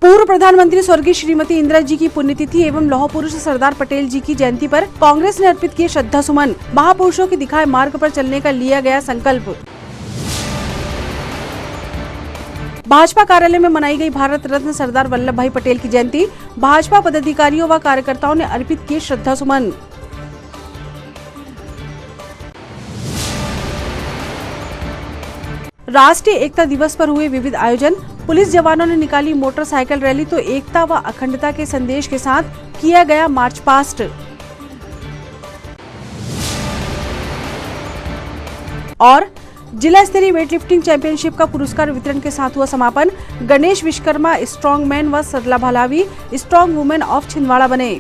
पूर्व प्रधानमंत्री स्वर्गीय श्रीमती इंदिरा जी की पुण्यतिथि एवं लौह पुरुष सरदार पटेल जी की जयंती पर कांग्रेस ने अर्पित किए श्रद्धा सुमन। महापुरुषों के दिखाए मार्ग पर चलने का लिया गया संकल्प। भाजपा कार्यालय में मनाई गई भारत रत्न सरदार वल्लभ भाई पटेल की जयंती। भाजपा पदाधिकारियों व कार्यकर्ताओं ने अर्पित किए श्रद्धा सुमन। राष्ट्रीय एकता दिवस पर हुए विविध आयोजन। पुलिस जवानों ने निकाली मोटरसाइकिल रैली तो एकता व अखंडता के संदेश के साथ किया गया मार्च पास्ट। और जिला स्तरीय वेटलिफ्टिंग चैंपियनशिप का पुरस्कार वितरण के साथ हुआ समापन। गणेश विश्वकर्मा स्ट्रॉन्ग मैन व सरला भालावी स्ट्रॉन्ग वुमेन ऑफ छिंदवाड़ा बने।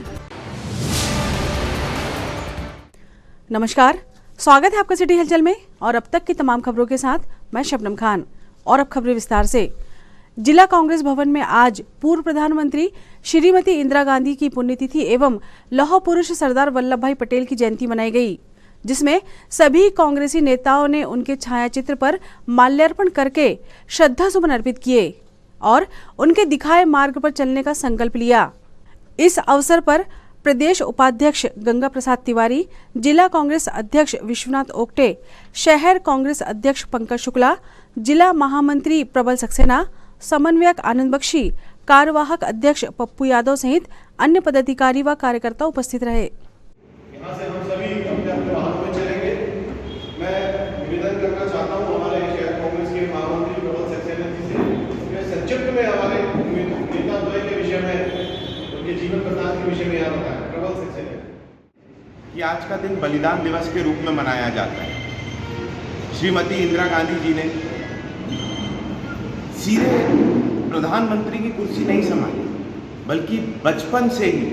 नमस्कार, स्वागत है आपका सिटी हलचल में और अब तक की तमाम खबरों के साथ मैं शबनम खान। और अब खबरें विस्तार से। जिला कांग्रेस भवन में आज पूर्व प्रधानमंत्री श्रीमती इंदिरा गांधी की पुण्यतिथि एवं लौह पुरुष सरदार वल्लभ भाई पटेल की जयंती मनाई गई, जिसमें सभी कांग्रेसी नेताओं ने उनके छायाचित्र पर माल्यार्पण करके श्रद्धा सुमन अर्पित किए और उनके दिखाए मार्ग पर चलने का संकल्प लिया। इस अवसर पर प्रदेश उपाध्यक्ष गंगा प्रसाद तिवारी, जिला कांग्रेस अध्यक्ष विश्वनाथ ओक्टे, शहर कांग्रेस अध्यक्ष पंकज शुक्ला, जिला महामंत्री प्रबल सक्सेना, समन्वयक आनंद बख्शी, कार्यवाहक अध्यक्ष पप्पू यादव सहित अन्य पदाधिकारी व कार्यकर्ता उपस्थित रहे। यहाँ से हम सभी अपने वाहनों में चलेंगे। मैं निवेदन करना चाहता हूँ हमारे शहर कांग्रेस के महामंत्री प्रबल सक्सेना जी से संक्षिप्त में हमारे नेता द्वय के विषय में, उनके जीवन वृत्तांत के विषय में यहाँ बताएं। प्रबल सक्सेना कि आज का दिन बलिदान दिवस के रूप में मनाया जाता है। श्रीमती इंदिरा गांधी जी ने सीधे प्रधानमंत्री की कुर्सी नहीं संभाली, बल्कि बचपन से ही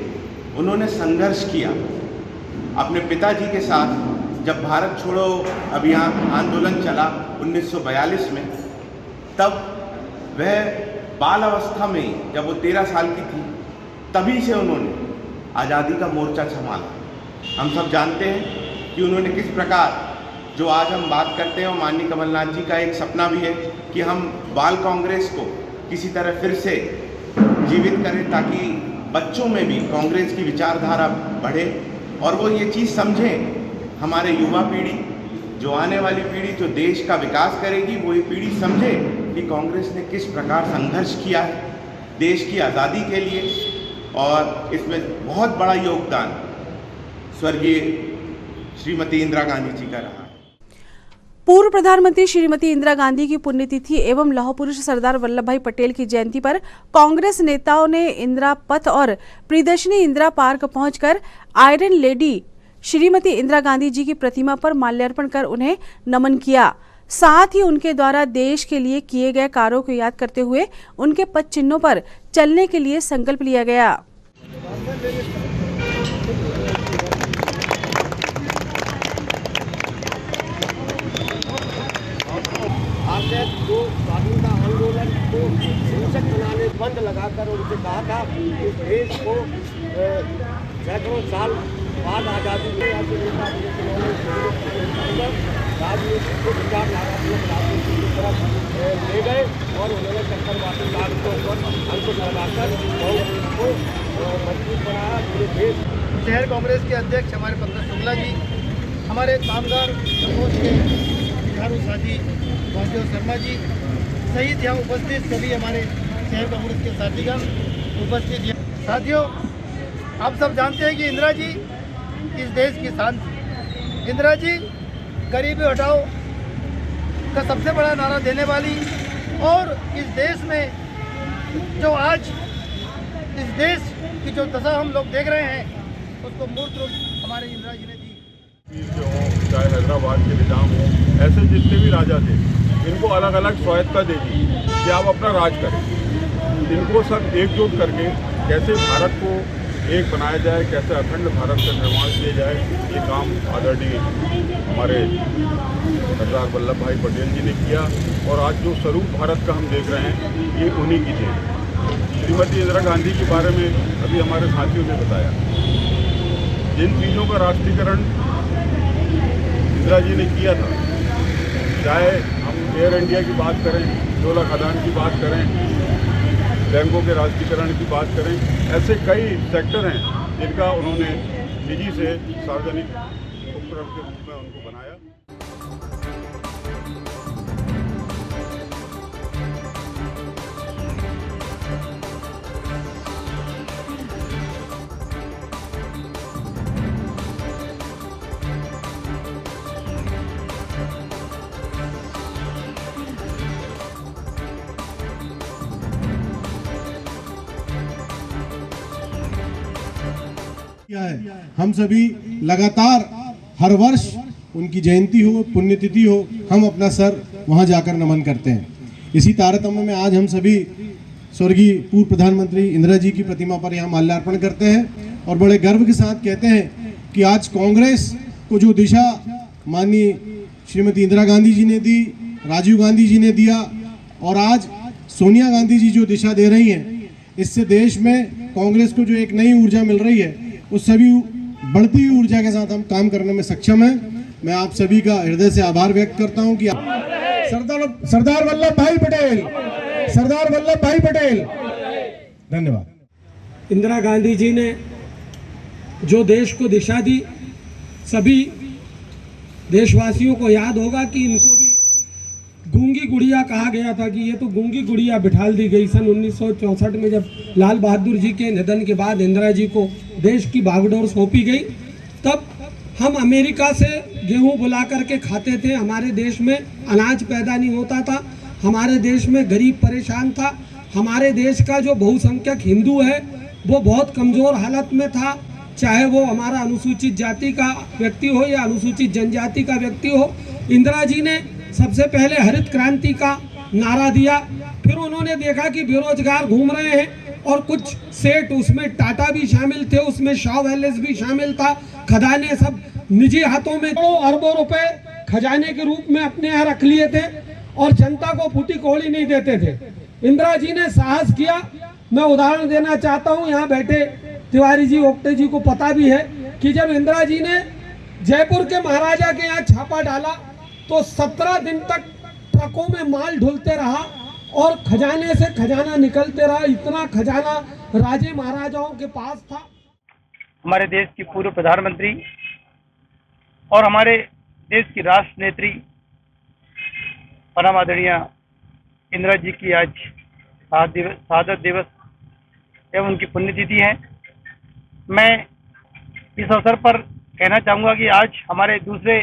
उन्होंने संघर्ष किया अपने पिताजी के साथ। जब भारत छोड़ो अभियान आंदोलन चला 1942 में, तब वह बाल अवस्था में, जब वो 13 साल की थी, तभी से उन्होंने आज़ादी का मोर्चा संभाला। हम सब जानते हैं कि उन्होंने किस प्रकार, जो आज हम बात करते हैं, और माननीय कमलनाथ जी का एक सपना भी है कि हम बाल कांग्रेस को किसी तरह फिर से जीवित करें, ताकि बच्चों में भी कांग्रेस की विचारधारा बढ़े और वो ये चीज़ समझें, हमारे युवा पीढ़ी, जो आने वाली पीढ़ी जो देश का विकास करेगी, वो ये पीढ़ी समझे कि कांग्रेस ने किस प्रकार संघर्ष किया है देश की आज़ादी के लिए। और इसमें बहुत बड़ा योगदान स्वर्गीय श्रीमती इंदिरा गांधी जी का रहा। पूर्व प्रधानमंत्री श्रीमती इंदिरा गांधी की पुण्यतिथि एवं लौह पुरुष सरदार वल्लभ भाई पटेल की जयंती पर कांग्रेस नेताओं ने इंदिरा पथ और प्रियदर्शनी इंदिरा पार्क पहुंचकर आयरन लेडी श्रीमती इंदिरा गांधी जी की प्रतिमा पर माल्यार्पण कर उन्हें नमन किया। साथ ही उनके द्वारा देश के लिए किए गए कार्यों को याद करते हुए उनके पद चिन्हों पर चलने के लिए संकल्प लिया गया। जो स्वाधीनता आंदोलन को हिंसक बनाने बंद लगाकर उनसे कहा था कि देश को सैकड़ों साल बाद आज़ादी मिली, राजनीति को विचारधारात्मक राजनीति की तरफ ले गए और उन्होंने चक्रवाती काल के ऊपर अंकुश लगाकर को मजबूत बनाया पूरे देश। शहर कांग्रेस के अध्यक्ष हमारे पंकज शुक्ला जी, हमारे कामगार समूह के झारू साथी वासुदेव शर्मा जी सहित यहाँ उपस्थित सभी हमारे शहर कांग्रेस के साथीगण उपस्थित हैं। साथियों, आप सब जानते हैं कि इंदिरा जी इस देश की शान थी। इंदिरा जी गरीबी हटाओ का सबसे बड़ा नारा देने वाली, और इस देश में जो आज इस देश की जो दशा हम लोग देख रहे हैं, उसको मूर्त रूप हमारे इंदिरा जी ने दी। चाहे हैदराबाद के निजाम हो, ऐसे जितने भी राजा थे, इनको अलग अलग स्वायत्ता दे दी कि आप अपना राज करें। इनको सब एकजुट करके कैसे भारत को एक बनाया जाए, कैसे अखंड भारत का निर्माण किया जाए, ये काम आदरणीय हमारे सरदार वल्लभ भाई पटेल जी ने किया। और आज जो स्वरूप भारत का हम देख रहे हैं, ये उन्हीं की देन। श्रीमती इंदिरा गांधी के बारे में अभी हमारे साथियों ने बताया, जिन चीज़ों का राष्ट्रीयकरण इंदिरा जी ने किया था, चाहे हम एयर इंडिया की बात करें, डोला खदान की बात करें, बैंकों के राष्ट्रीयकरण की बात करें, ऐसे कई सेक्टर हैं जिनका उन्होंने निजी से सार्वजनिक उपक्रम के रूप में उनको बनाया। हम सभी लगातार हर वर्ष उनकी जयंती हो, पुण्यतिथि हो, हम अपना सर वहां जाकर नमन करते हैं। इसी तारतम्य में आज हम सभी स्वर्गीय पूर्व प्रधानमंत्री इंदिरा जी की प्रतिमा पर यहाँ माल्यार्पण करते हैं और बड़े गर्व के साथ कहते हैं कि आज कांग्रेस को जो दिशा माननीय श्रीमती इंदिरा गांधी जी ने दी, राजीव गांधी जी ने दिया और आज सोनिया गांधी जी जो दिशा दे रही हैं, इससे देश में कांग्रेस को जो एक नई ऊर्जा मिल रही है, उस सभी बढ़ती हुई ऊर्जा के साथ हम काम करने में सक्षम हैं। मैं आप सभी का हृदय से आभार व्यक्त करता हूं कि सरदार वल्लभ भाई पटेल धन्यवाद। इंदिरा गांधी जी ने जो देश को दिशा दी, सभी देशवासियों को याद होगा कि इनको भी गूंगी गुड़िया कहा गया था कि ये तो गूंगी गुड़िया बिठाल दी गई। सन 1964 में जब लाल बहादुर जी के निधन के बाद इंदिरा जी को देश की बागडोर सौंपी गई, तब हम अमेरिका से गेहूं बुला करके खाते थे। हमारे देश में अनाज पैदा नहीं होता था, हमारे देश में गरीब परेशान था, हमारे देश का जो बहुसंख्यक हिंदू है वो बहुत कमज़ोर हालत में था, चाहे वो हमारा अनुसूचित जाति का व्यक्ति हो या अनुसूचित जनजाति का व्यक्ति हो। इंदिरा जी ने सबसे पहले हरित क्रांति का नारा दिया, फिर उन्होंने देखा कि बेरोजगार घूम रहे हैं और कुछ सेठ, उसमें टाटा भी शामिल थे, उसमें शाह वेल्स भी शामिल था, खजाने सब निजी हाथों में अरबों रुपए खजाने के रूप में अपने यहाँ रख लिए थे और जनता को फूटी कौड़ी नहीं देते थे। इंदिरा जी ने साहस किया। मैं उदाहरण देना चाहता हूँ, यहाँ बैठे तिवारी जी, ओक्टे जी को पता भी है कि जब इंदिरा जी ने जयपुर के महाराजा के यहाँ छापा डाला तो 17 दिन तक ट्रकों में माल ढुलते रहा और खजाने से खजाना निकलते रहा। इतना खजाना राजे महाराजाओं के पास था। हमारे देश की पूर्व प्रधानमंत्री और हमारे देश की राष्ट्र नेत्री परम आदरणीय इंदिरा जी की आज शहादत दिवस एवं उनकी पुण्यतिथि है। मैं इस अवसर पर कहना चाहूँगा कि आज हमारे दूसरे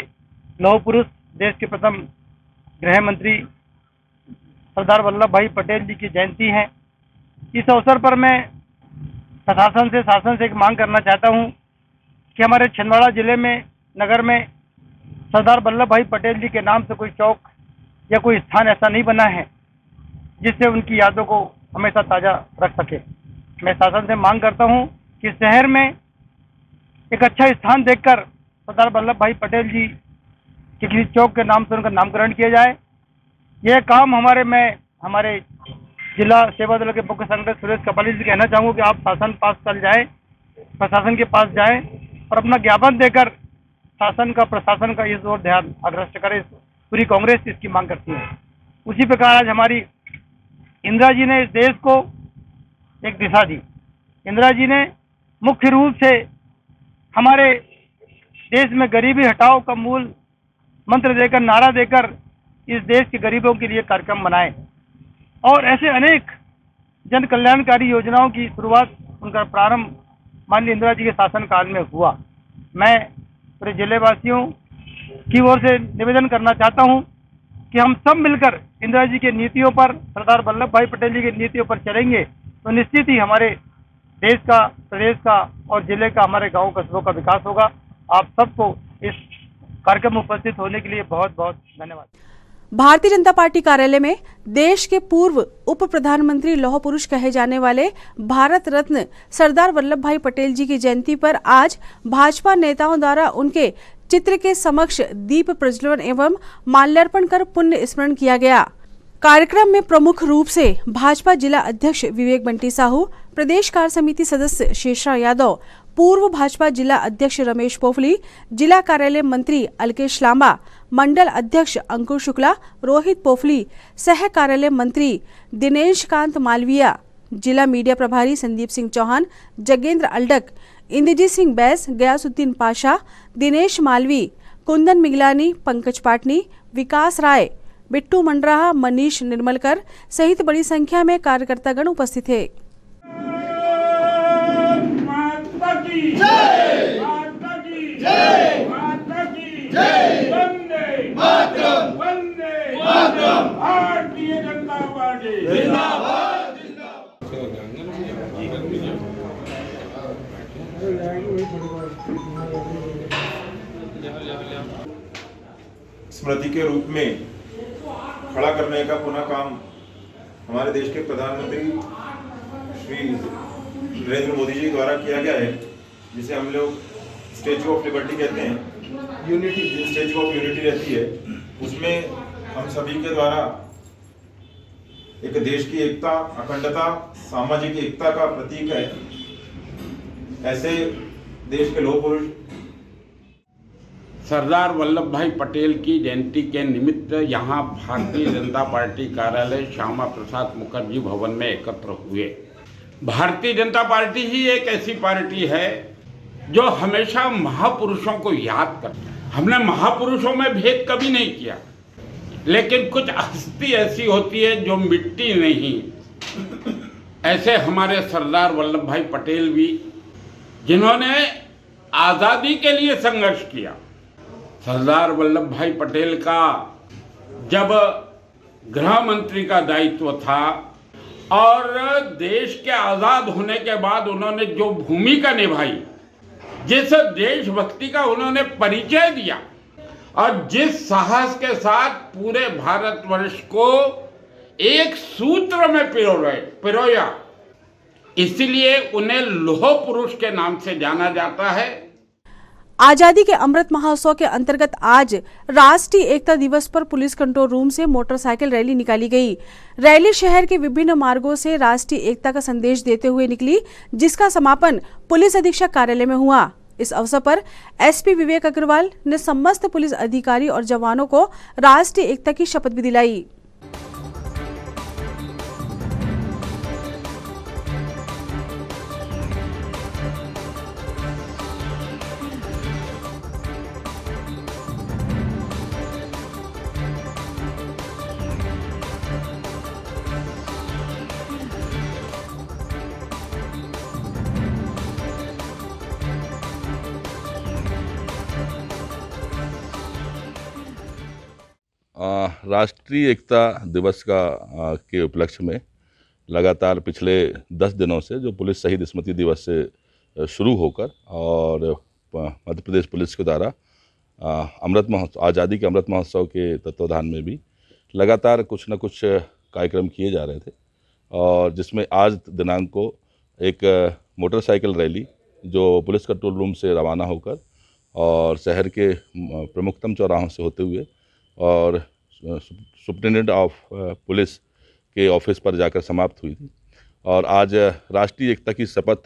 लौह पुरुष, देश के प्रथम गृह मंत्री सरदार वल्लभ भाई पटेल जी की जयंती है। इस अवसर पर मैं शासन से एक मांग करना चाहता हूं कि हमारे छिंदवाड़ा जिले में, नगर में सरदार वल्लभ भाई पटेल जी के नाम से कोई चौक या कोई स्थान ऐसा नहीं बना है जिससे उनकी यादों को हमेशा ताज़ा रख सके। मैं शासन से मांग करता हूं कि शहर में एक अच्छा स्थान देखकर सरदार वल्लभ भाई पटेल जी के किसी चौक के नाम से उनका नामकरण किया जाए। यह काम हमारे जिला सेवा दल के मुख्य संगठक सुरेश कपाली जी कहना चाहूँगा कि आप शासन पास कल जाए, प्रशासन के पास जाएं और अपना ज्ञापन देकर शासन का, प्रशासन का इस ओर ध्यान आकृष्ट करें। पूरी कांग्रेस इसकी मांग करती है। उसी प्रकार आज हमारी इंदिरा जी ने इस देश को एक दिशा दी। इंदिरा जी ने मुख्य रूप से हमारे देश में गरीबी हटाओ का मूल मंत्र देकर, नारा देकर इस देश के गरीबों के लिए कार्यक्रम बनाए और ऐसे अनेक जन कल्याणकारी योजनाओं की शुरुआत, उनका प्रारंभ माननीय इंदिरा जी के शासनकाल में हुआ। मैं पूरे जिलेवासियों की ओर से निवेदन करना चाहता हूं कि हम सब मिलकर इंदिरा जी की नीतियों पर, सरदार वल्लभ भाई पटेल जी की नीतियों पर चलेंगे तो निश्चित ही हमारे देश का, प्रदेश का और जिले का, हमारे गाँव कस्बों का विकास होगा। आप सबको इस कार्यक्रम में उपस्थित होने के लिए बहुत बहुत धन्यवाद। भारतीय जनता पार्टी कार्यालय में देश के पूर्व उप प्रधानमंत्री लौह पुरुष कहे जाने वाले भारत रत्न सरदार वल्लभ भाई पटेल जी की जयंती पर आज भाजपा नेताओं द्वारा उनके चित्र के समक्ष दीप प्रज्वलन एवं माल्यार्पण कर पुण्य स्मरण किया गया। कार्यक्रम में प्रमुख रूप से भाजपा जिला अध्यक्ष विवेक बंटी साहू, प्रदेश कार्य समिति सदस्य शेषराव यादव, पूर्व भाजपा जिला अध्यक्ष रमेश पोफली, जिला कार्यालय मंत्री अलकेश लांबा, मंडल अध्यक्ष अंकुर शुक्ला, रोहित पोफली, सह कार्यालय मंत्री दिनेश कांत मालविया, जिला मीडिया प्रभारी संदीप सिंह चौहान, जगेंद्र अल्डक, इंद्रजीत सिंह बैस, गयासुद्दीन पाशा, दिनेश मालवी, कुंदन मिगलानी, पंकज पाटनी, विकास राय, बिट्टू मंडराहा, मनीष निर्मलकर सहित बड़ी संख्या में कार्यकर्तागण उपस्थित थे। स्मृति के रूप में खड़ा करने का पुनः काम हमारे देश के प्रधानमंत्री श्री नरेंद्र मोदी जी द्वारा किया गया है, जिसे हम लोग स्टैच्यू ऑफ लिबर्टी कहते हैं। यूनिटी, स्टैच्यू ऑफ यूनिटी रहती है, उसमें हम सभी के द्वारा एक देश की एकता, अखंडता, सामाजिक एकता का प्रतीक है। ऐसे देश के लौह पुरुष सरदार वल्लभ भाई पटेल की जयंती के निमित्त यहाँ भारतीय जनता पार्टी कार्यालय श्यामा प्रसाद मुखर्जी भवन में एकत्र हुए। भारतीय जनता पार्टी ही एक ऐसी पार्टी है जो हमेशा महापुरुषों को याद करती है। हमने महापुरुषों में भेद कभी नहीं किया, लेकिन कुछ हस्ती ऐसी होती है जो मिटती नहीं। ऐसे हमारे सरदार वल्लभ भाई पटेल भी, जिन्होंने आज़ादी के लिए संघर्ष किया। सरदार वल्लभ भाई पटेल का जब गृह मंत्री का दायित्व था और देश के आज़ाद होने के बाद उन्होंने जो भूमिका निभाई, जिस देशभक्ति का उन्होंने परिचय दिया और जिस साहस के साथ पूरे भारतवर्ष को एक सूत्र में पिरोया, इसलिए उन्हें लौह पुरुष के नाम से जाना जाता है। आजादी के अमृत महोत्सव के अंतर्गत आज राष्ट्रीय एकता दिवस पर पुलिस कंट्रोल रूम से मोटरसाइकिल रैली निकाली गई। रैली शहर के विभिन्न मार्गों से राष्ट्रीय एकता का संदेश देते हुए निकली, जिसका समापन पुलिस अधीक्षक कार्यालय में हुआ। इस अवसर पर एसपी विवेक अग्रवाल ने समस्त पुलिस अधिकारी और जवानों को राष्ट्रीय एकता की शपथ भी दिलाई। राष्ट्रीय एकता दिवस के उपलक्ष्य में लगातार पिछले 10 दिनों से जो पुलिस शहीद स्मृति दिवस से शुरू होकर और मध्य प्रदेश पुलिस के द्वारा अमृत महोत्सव, आज़ादी के अमृत महोत्सव के तत्वाधान में भी लगातार कुछ न कुछ कार्यक्रम किए जा रहे थे, और जिसमें आज दिनांक को एक मोटरसाइकिल रैली जो पुलिस कंट्रोल रूम से रवाना होकर और शहर के प्रमुखतम चौराहों से होते हुए और सुप्रिटेंडेंट ऑफ पुलिस के ऑफिस पर जाकर समाप्त हुई थी। और आज राष्ट्रीय एकता की शपथ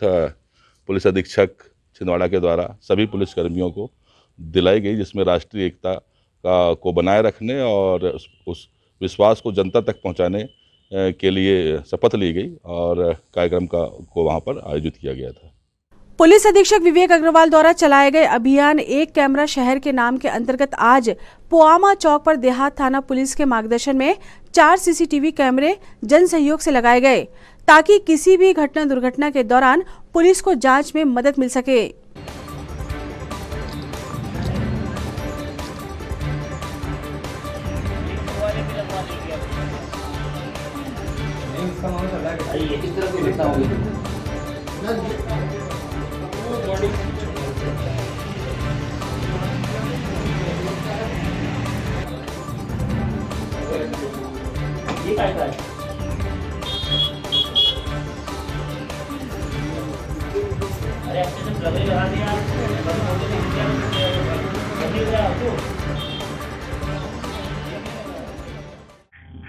पुलिस अधीक्षक छिंदवाड़ा के द्वारा सभी पुलिसकर्मियों को दिलाई गई, जिसमें राष्ट्रीय एकता को बनाए रखने और उस विश्वास को जनता तक पहुंचाने के लिए शपथ ली गई और कार्यक्रम को वहां पर आयोजित किया गया था। पुलिस अधीक्षक विवेक अग्रवाल द्वारा चलाए गए अभियान एक कैमरा शहर के नाम के अंतर्गत आज पोआमा चौक पर देहात थाना पुलिस के मार्गदर्शन में 4 सीसीटीवी कैमरे जन सहयोग से लगाए गए, ताकि किसी भी घटना दुर्घटना के दौरान पुलिस को जांच में मदद मिल सके।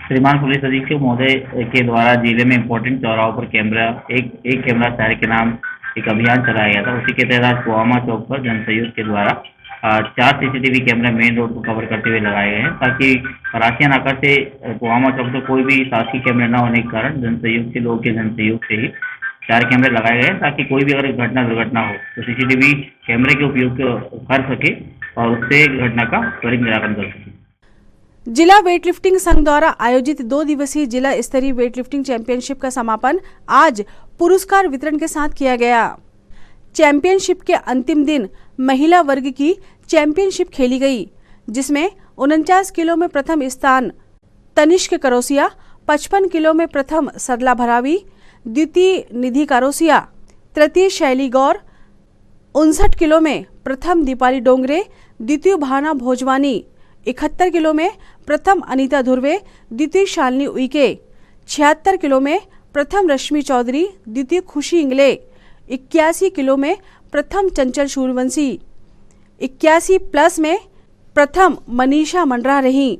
श्रीमान पुलिस अधीक्षक महोदय के द्वारा जिले में इम्पोर्टेंट चौराहों पर कैमरा एक कैमरा शहर के नाम एक अभियान चलाया गया था। उसी के तहत आज पोआमा चौक पर जन सहयोग के द्वारा 4 CCTV कैमरे मेन रोड को कवर करते हुए लगाए गए हैं, ताकि परासिया नाका से पुआमा चौक तक कोई भी शासकीय कैमरे न होने के कारण जनसहयोग से, लोगों के जनसहयोग से ही 4 कैमरे लगाए गए हैं, ताकि कोई भी अगर घटना दुर्घटना हो तो CCTV कैमरे के उपयोग कर सके और उससे घटना का त्वरित निराकरण कर सके। जिला वेटलिफ्टिंग संघ द्वारा आयोजित 2 दिवसीय जिला स्तरीय वेटलिफ्टिंग चैंपियनशिप का समापन आज पुरस्कार वितरण के साथ किया गया। चैंपियनशिप के अंतिम दिन महिला वर्ग की चैंपियनशिप खेली गई, जिसमें 49 किलो में प्रथम स्थान तनिष्क करोसिया, 55 किलो में प्रथम सरला भरावी, द्वितीय निधि कारोसिया, तृतीय शैली गौर, 59 किलो में प्रथम दीपाली डोंगरे, द्वितीय भावना भोजवानी, 71 किलो में प्रथम अनीता धुर्वे, द्वितीय शालिनी उइके, 76 किलो में प्रथम रश्मि चौधरी, द्वितीय खुशी इंगले, 81 किलो में प्रथम चंचल सूर्यवंशी, 81 प्लस में प्रथम मनीषा मंडरा रही।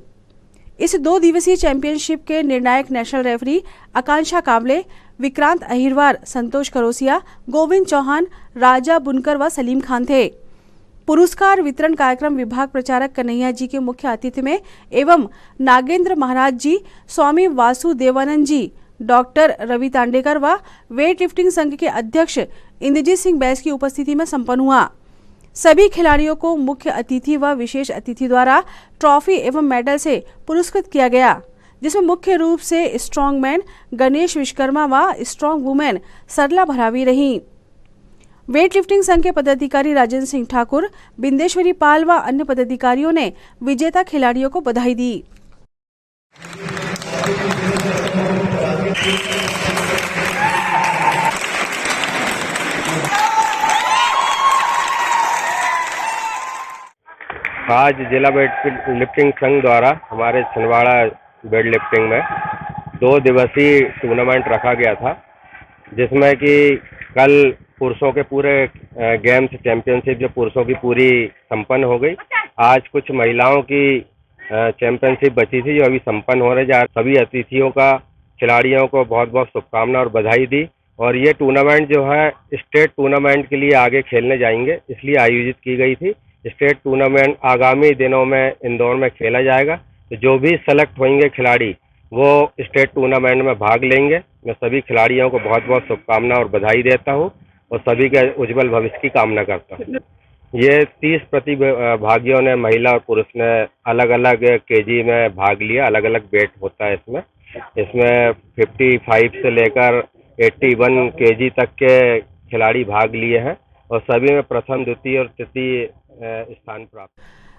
इस 2 दिवसीय चैंपियनशिप के निर्णायक नेशनल रेफरी आकांक्षा काबले, विक्रांत अहिरवार, संतोष करोसिया, गोविंद चौहान, राजा बुनकर व सलीम खान थे। पुरस्कार वितरण कार्यक्रम विभाग प्रचारक कन्हैया जी के मुख्य अतिथि में एवं नागेंद्र महाराज जी, स्वामी वासुदेवानंद जी, डॉक्टर रवि तांडेकर व वेट लिफ्टिंग संघ के अध्यक्ष इंद्रजीत सिंह बैस की उपस्थिति में संपन्न हुआ। सभी खिलाड़ियों को मुख्य अतिथि व विशेष अतिथि द्वारा ट्रॉफी एवं मेडल से पुरस्कृत किया गया, जिसमें मुख्य रूप से स्ट्रॉन्ग मैन गणेश विश्वकर्मा व स्ट्रॉन्ग वुमेन सरला भरावी रहीं। वेट लिफ्टिंग संघ के पदाधिकारी राजेंद्र सिंह ठाकुर, बिंदेश्वरी पाल व अन्य पदाधिकारियों ने विजेता खिलाड़ियों को बधाई दी। आज जिला वेट लिफ्टिंग संघ द्वारा हमारे छिंदवाड़ा वेट लिफ्टिंग में 2 दिवसीय टूर्नामेंट रखा गया था, जिसमें कि कल पुरुषों के पूरे गेम्स चैंपियनशिप जो पुरुषों की पूरी संपन्न हो गई। आज कुछ महिलाओं की चैंपियनशिप बची थी जो अभी संपन्न हो रही है। सभी अतिथियों का, खिलाड़ियों को बहुत बहुत शुभकामनाएं और बधाई दी। और ये टूर्नामेंट जो है स्टेट टूर्नामेंट के लिए आगे खेलने जाएंगे, इसलिए आयोजित की गई थी। स्टेट टूर्नामेंट आगामी दिनों में इंदौर में खेला जाएगा, तो जो भी सेलेक्ट होंगे खिलाड़ी वो स्टेट टूर्नामेंट में भाग लेंगे। मैं सभी खिलाड़ियों को बहुत बहुत शुभकामनाएं और बधाई देता हूं और सभी के उज्जवल भविष्य की कामना करता हूं। ये 30 प्रतिभागियों ने, महिला और पुरुष ने अलग अलग केजी में भाग लिया। अलग अलग वेट होता है इसमें 55 से लेकर 81 केजी तक के खिलाड़ी भाग लिए हैं और सभी में प्रथम, द्वितीय और तृतीय स्थान प्राप्त।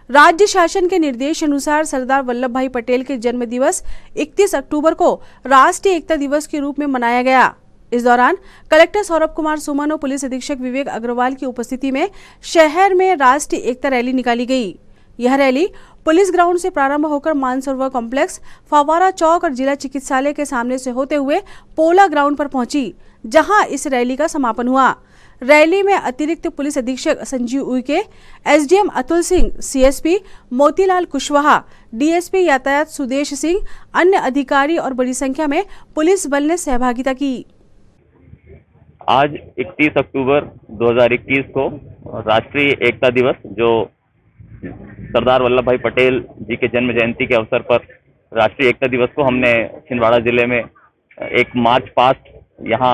राज्य शासन के निर्देश अनुसार सरदार वल्लभ भाई पटेल के जन्म दिवस 31 अक्टूबर को राष्ट्रीय एकता दिवस के रूप में मनाया गया। इस दौरान कलेक्टर सौरभ कुमार सुमन और पुलिस अधीक्षक विवेक अग्रवाल की उपस्थिति में शहर में राष्ट्रीय एकता रैली निकाली गई। यह रैली पुलिस ग्राउंड से प्रारंभ होकर मानसरोवर कॉम्प्लेक्स, फवारा चौक और जिला चिकित्सालय के सामने से होते हुए पोला ग्राउंड पर पहुंची, जहां इस रैली का समापन हुआ। रैली में अतिरिक्त पुलिस अधीक्षक Sanjeev Uikey, SDM Atul Singh, CSP Motilal Kushwaha, DSP यातायात सुदेश सिंह, अन्य अधिकारी और बड़ी संख्या में पुलिस बल ने सहभागिता की। आज 31 अक्टूबर 2021 को राष्ट्रीय एकता दिवस, जो सरदार वल्लभ भाई पटेल जी के जन्म जयंती के अवसर पर राष्ट्रीय एकता दिवस को हमने छिंदवाड़ा जिले में एक मार्च पास्ट यहाँ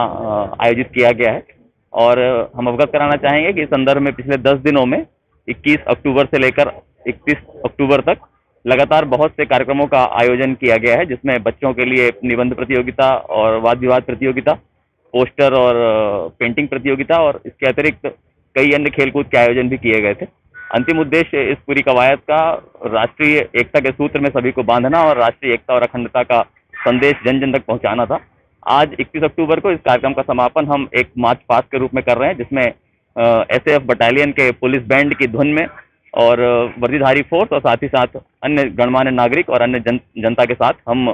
आयोजित किया गया है। और हम अवगत कराना चाहेंगे कि इस संदर्भ में पिछले 10 दिनों में 21 अक्टूबर से लेकर 31 अक्टूबर तक लगातार बहुत से कार्यक्रमों का आयोजन किया गया है, जिसमें बच्चों के लिए निबंध प्रतियोगिता और वाद विवाद प्रतियोगिता, पोस्टर और पेंटिंग प्रतियोगिता और इसके अतिरिक्त कई अन्य खेलकूद के आयोजन भी किए गए थे। अंतिम उद्देश्य इस पूरी कवायद का राष्ट्रीय एकता के सूत्र में सभी को बांधना और राष्ट्रीय एकता और अखंडता का संदेश जन जन तक पहुंचाना था। आज 31 अक्टूबर को इस कार्यक्रम का समापन हम एक मार्च पास्ट के रूप में कर रहे हैं, जिसमें एसएएफ बटालियन के पुलिस बैंड की धुन में और वर्दीधारी फोर्स और साथ ही साथ अन्य गणमान्य नागरिक और अन्य जनता के साथ हम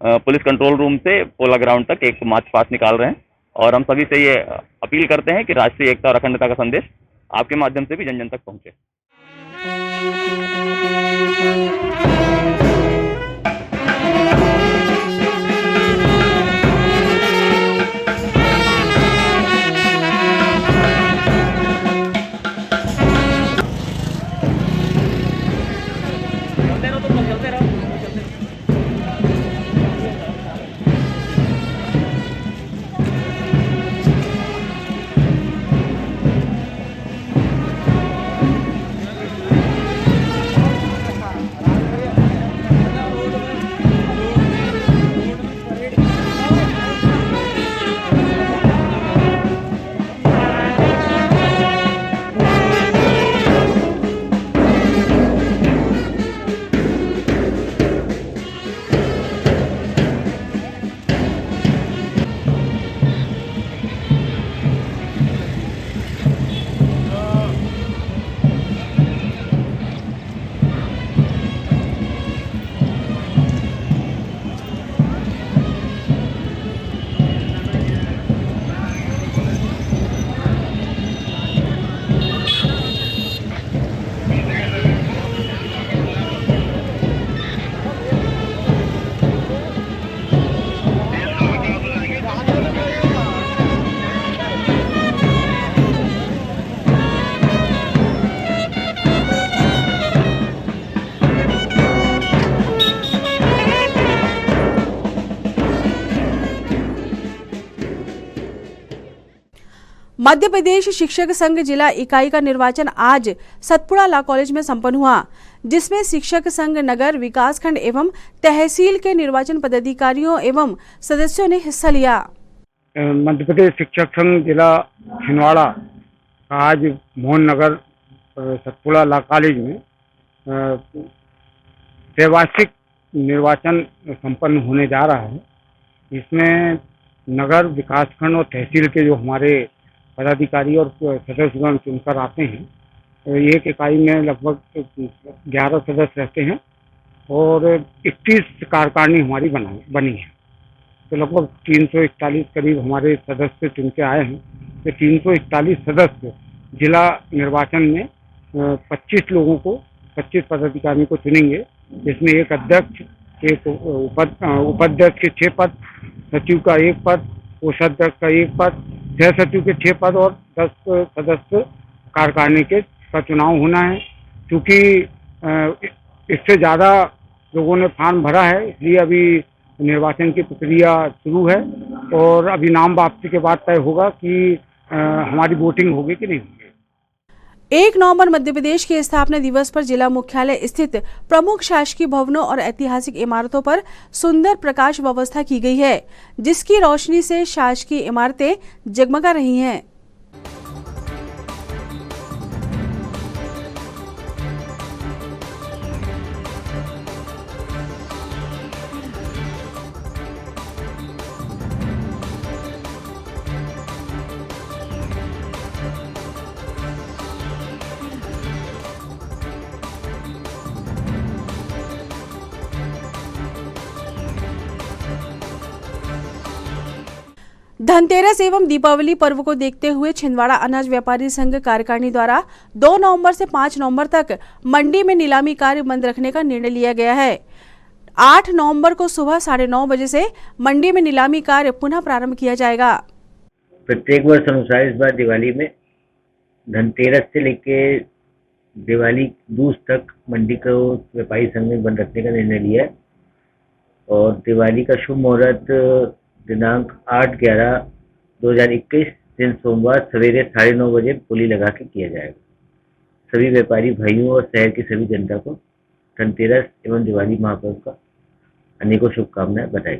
पुलिस कंट्रोल रूम से पोला ग्राउंड तक एक मार्च पास्ट निकाल रहे हैं। और हम सभी से ये अपील करते हैं कि राष्ट्रीय एकता और अखंडता का संदेश आपके माध्यम से भी जन जन तक पहुंचे। मध्य प्रदेश शिक्षक संघ जिला इकाई का निर्वाचन आज सतपुड़ा लॉ कॉलेज में संपन्न हुआ, जिसमें शिक्षक संघ नगर, विकास खंड एवं तहसील के निर्वाचन पदाधिकारियों एवं सदस्यों ने हिस्सा लिया। मध्य प्रदेश शिक्षक संघ जिला छिंदवाड़ा आज मोहन नगर सतपुड़ा लॉ कॉलेज में त्रैवार्षिक निर्वाचन संपन्न होने जा रहा है। इसमें नगर, विकास खंड और तहसील के जो हमारे पदाधिकारी और सदस्यगण चुनकर आते हैं, एक इकाई में लगभग 11 सदस्य रहते हैं और 31 कार्यकारिणी हमारी बनी है। तो लगभग 341 करीब हमारे सदस्य चुन के आए हैं। तो 341 सदस्य जिला निर्वाचन में 25 लोगों को, 25 पदाधिकारी को चुनेंगे, जिसमें एक अध्यक्ष, एक उपाध्यक्ष के 6 पद, सचिव का 1 पद, कोषाध्यक्ष का 1 पद, सह सचिव के 6 पद और 10 सदस्य कार्यकारिणी का चुनाव होना है। क्योंकि इससे ज़्यादा लोगों ने फॉर्म भरा है, इसलिए अभी निर्वाचन की प्रक्रिया शुरू है और अभी नाम वापसी के बाद तय होगा कि हमारी वोटिंग होगी कि नहीं होगी। 1 नवंबर मध्य प्रदेश के स्थापना दिवस पर जिला मुख्यालय स्थित प्रमुख शासकीय भवनों और ऐतिहासिक इमारतों पर सुंदर प्रकाश व्यवस्था की गई है, जिसकी रोशनी से शासकीय इमारतें जगमगा रही हैं। धनतेरस एवं दीपावली पर्व को देखते हुए छिंदवाड़ा अनाज व्यापारी संघ कार्यकारिणी द्वारा 2 नवंबर से 5 नवंबर तक मंडी में नीलामी कार्य बंद रखने का निर्णय लिया गया है। 8 नवंबर को सुबह 9:30 बजे से मंडी में नीलामी कार्य पुनः प्रारंभ किया जाएगा। प्रत्येक वर्ष अनुसार इस बार दिवाली में धनतेरस से लेकर दिवाली दूज तक मंडी को व्यापारी संघ में बंद रखने का निर्णय लिया है और दिवाली का शुभ मुहूर्त दिनांक 8/11/2021 दिन सोमवार सवेरे 9:30 बजे बोली लगा के किया जाएगा। सभी व्यापारी भाइयों और शहर की सभी जनता को धनतेरस एवं दिवाली महापर्व का अनेकों शुभकामनाएं बधाई।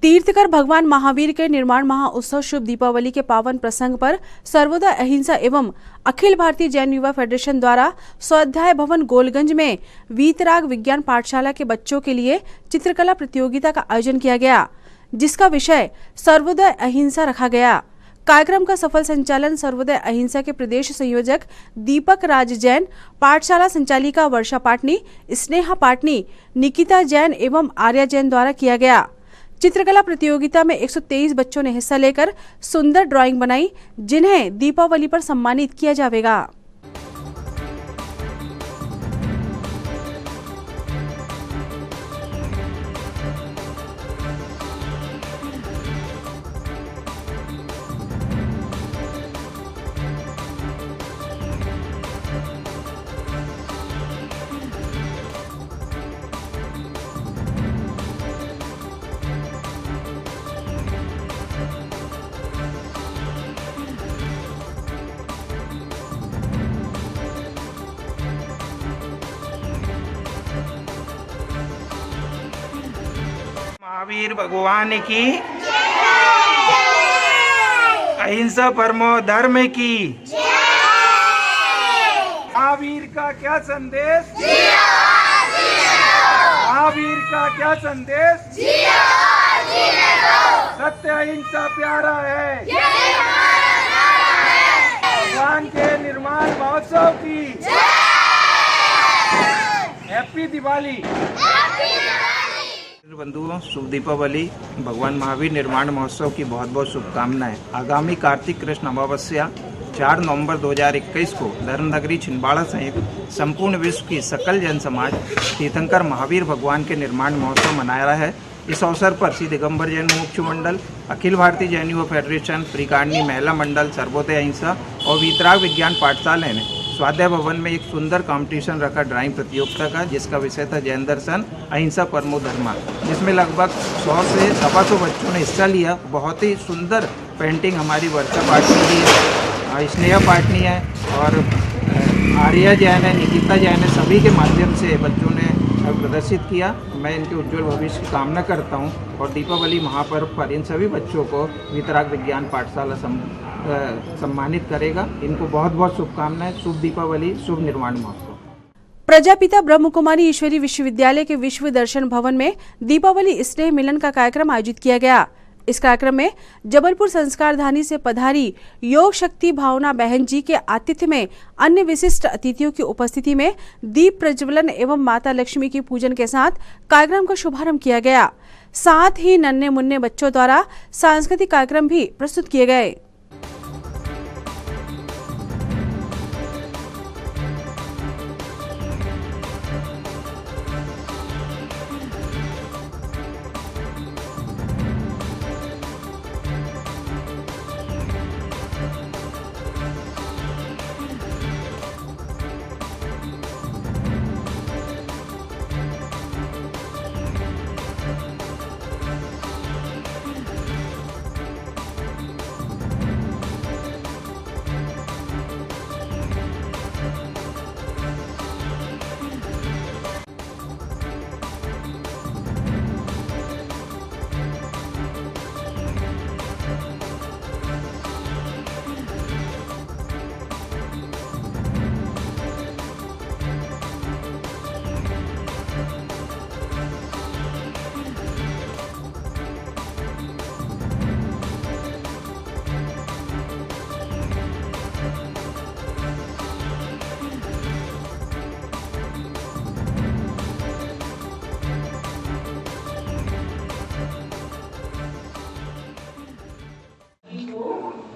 तीर्थकर भगवान महावीर के निर्माण महाउत्सव शुभ दीपावली के पावन प्रसंग पर सर्वोदय अहिंसा एवं अखिल भारतीय जैन युवा फेडरेशन द्वारा स्वाध्याय भवन गोलगंज में वीतराग विज्ञान पाठशाला के बच्चों के लिए चित्रकला प्रतियोगिता का आयोजन किया गया, जिसका विषय सर्वोदय अहिंसा रखा गया। कार्यक्रम का सफल संचालन सर्वोदय अहिंसा के प्रदेश संयोजक दीपक राज जैन, पाठशाला संचालिका वर्षा पाटनी, स्नेहा पाटनी, निकिता जैन एवं आर्या जैन द्वारा किया गया। चित्रकला प्रतियोगिता में 123 बच्चों ने हिस्सा लेकर सुंदर ड्राइंग बनाई, जिन्हें दीपावली पर सम्मानित किया जाएगा। महावीर भगवान की, अहिंसा परमो धर्म की। महावीर का क्या संदेश? महावीर का क्या संदेश? सत्य अहिंसा प्यारा है। भगवान के निर्माण महोत्सव की हैप्पी दिवाली। बंधुओं, शुभ दीपावली। भगवान महावीर निर्माण महोत्सव की बहुत बहुत शुभकामनाएं। आगामी कार्तिक कृष्ण अमावस्या 4 नवंबर 2021 को धर्मनगरी छिंदवाड़ा सहित संपूर्ण विश्व की सकल जन समाज तीर्थंकर महावीर भगवान के निर्माण महोत्सव मना रहा है। इस अवसर पर श्री दिगंबर जैन मुमुक्षु मंडल, अखिल भारतीय जैन युवा फेडरेशन, प्रिकारिणी महिला मंडल, सर्वोदय अहिंसा और वीतराग विज्ञान पाठशाला ने स्वाध्याय भवन में एक सुंदर कंपटीशन रखा ड्राइंग प्रतियोगिता का, जिसका विषय था जैन दर्शन अहिंसा परमो धर्मा, जिसमें लगभग 100 से 125 बच्चों ने हिस्सा लिया। बहुत ही सुंदर पेंटिंग हमारी वर्षा पाटनी की है, स्नेहा पाटनी है और आर्या जैन है, निकिता जैन है, सभी के माध्यम से बच्चों ने प्रदर्शित किया। मैं इनके उज्जवल भविष्य की कामना करता हूं और दीपावली महापर्व पर इन सभी बच्चों को वितराग विज्ञान पाठशाला सम्मानित करेगा। इनको बहुत बहुत शुभकामनाएं। शुभ दीपावली, शुभ निर्माण महोत्सव। प्रजापिता ब्रह्म कुमारी ईश्वरी विश्वविद्यालय के विश्व दर्शन भवन में दीपावली स्नेह मिलन का कार्यक्रम आयोजित किया गया। इस कार्यक्रम में जबलपुर संस्कारधानी से पधारी योग शक्ति भावना बहन जी के आतिथ्य में अन्य विशिष्ट अतिथियों की उपस्थिति में दीप प्रज्वलन एवं माता लक्ष्मी की पूजन के साथ कार्यक्रम का शुभारंभ किया गया। साथ ही नन्हे मुन्ने बच्चों द्वारा सांस्कृतिक कार्यक्रम भी प्रस्तुत किए गए।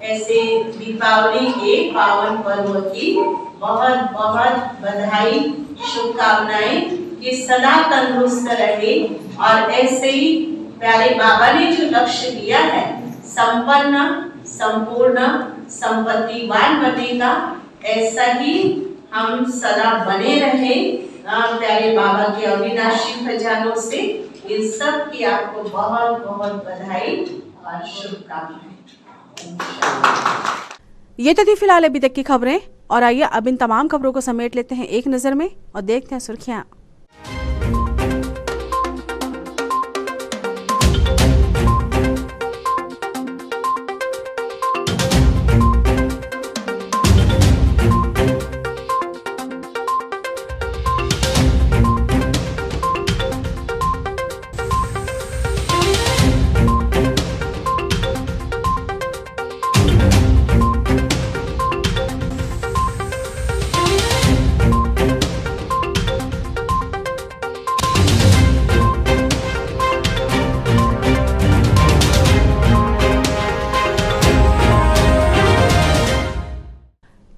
ऐसे दीपावली के पावन पर्व की बहुत बहुत बधाई, शुभकामनाएं कि सदा तंदुरुस्त रहे और ऐसे ही प्यारे बाबा ने जो लक्ष्य दिया है संपन्न संपूर्ण संपत्तिवान बनेगा, ऐसा ही हम सदा बने रहे प्यारे बाबा के अविनाशी खजानों से। इन सब की आपको बहुत बहुत बधाई और शुभकामनाएं। ये तो थी फिलहाल अभी तक की खबरें और आइए अब इन तमाम खबरों को समेट लेते हैं एक नजर में और देखते हैं सुर्खियां।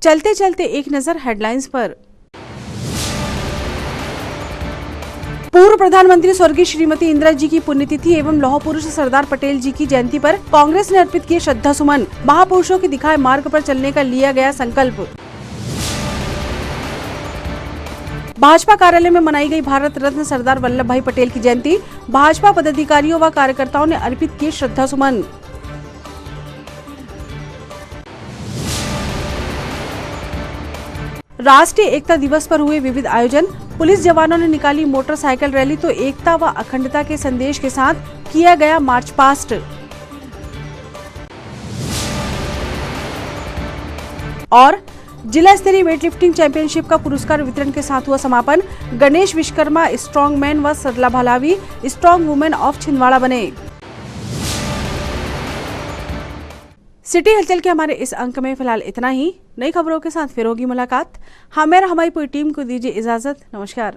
चलते चलते एक नजर हेडलाइंस पर। पूर्व प्रधानमंत्री स्वर्गीय श्रीमती इंदिरा जी की पुण्यतिथि एवं लौह पुरुष सरदार पटेल जी की जयंती पर कांग्रेस ने अर्पित किए श्रद्धा सुमन। महापुरुषों के दिखाए मार्ग पर चलने का लिया गया संकल्प। भाजपा कार्यालय में मनाई गई भारत रत्न सरदार वल्लभ भाई पटेल की जयंती। भाजपा पदाधिकारियों व कार्यकर्ताओं ने अर्पित किए श्रद्धा सुमन। राष्ट्रीय एकता दिवस पर हुए विविध आयोजन। पुलिस जवानों ने निकाली मोटरसाइकिल रैली तो एकता व अखंडता के संदेश के साथ किया गया मार्च पास्ट। और जिला स्तरीय वेटलिफ्टिंग चैंपियनशिप का पुरस्कार वितरण के साथ हुआ समापन। गणेश विश्वकर्मा स्ट्रॉन्ग मैन व सरला भालावी स्ट्रॉन्ग वुमेन ऑफ छिंदवाड़ा बने। सिटी हलचल के हमारे इस अंक में फिलहाल इतना ही। नई खबरों के साथ फिर होगी मुलाकात। हमें और हमारी पूरी टीम को दीजिए इजाजत। नमस्कार।